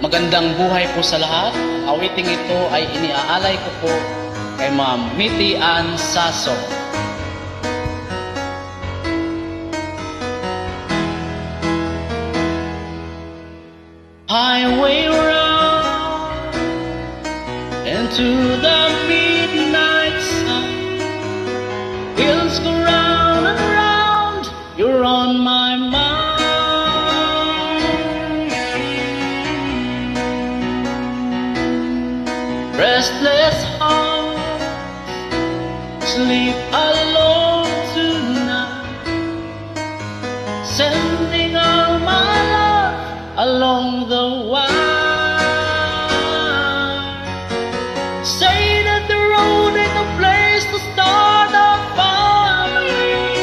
Magandang buhay po sa lahat. Awiting ito ay iniaalay ko po kay Ma'am Mitty Ann Sasso. Highway round into the midnight sun. Wheels go round and round, you're on my mind. Restless heart, sleep alone tonight, sending all my love along the wire. Say that the road ain't a place to start a family.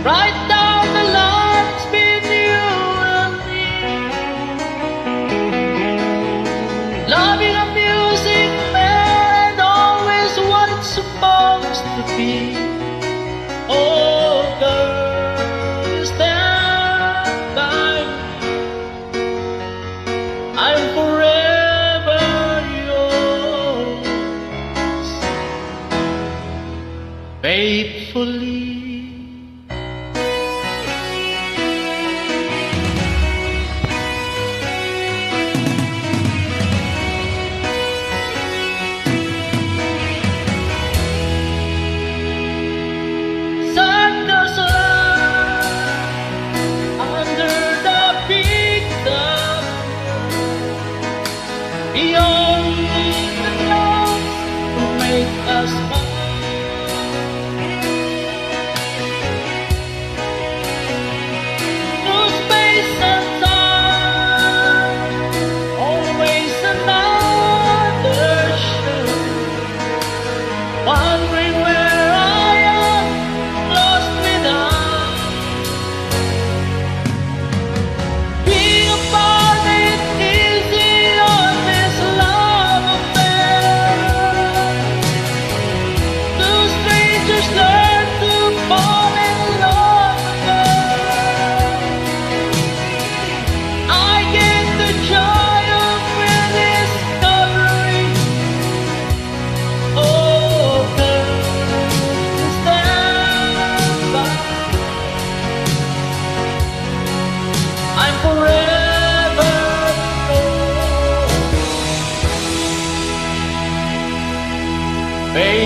Right down the line, it's been you and me. Loving a music man ain't always what it's supposed to be. Oh, girl, stand by me. I'm forever yours, faithfully. Circles line under the big dome, beyond the clouds to make us smile. Through space and time, always another show, wondering where I am, lost without. Being apart ain't easy on this love affair. Two strangers learn to fall in love again. I get the joy of rediscovery. Oh, girl, stand by. I'm forever yours, baby.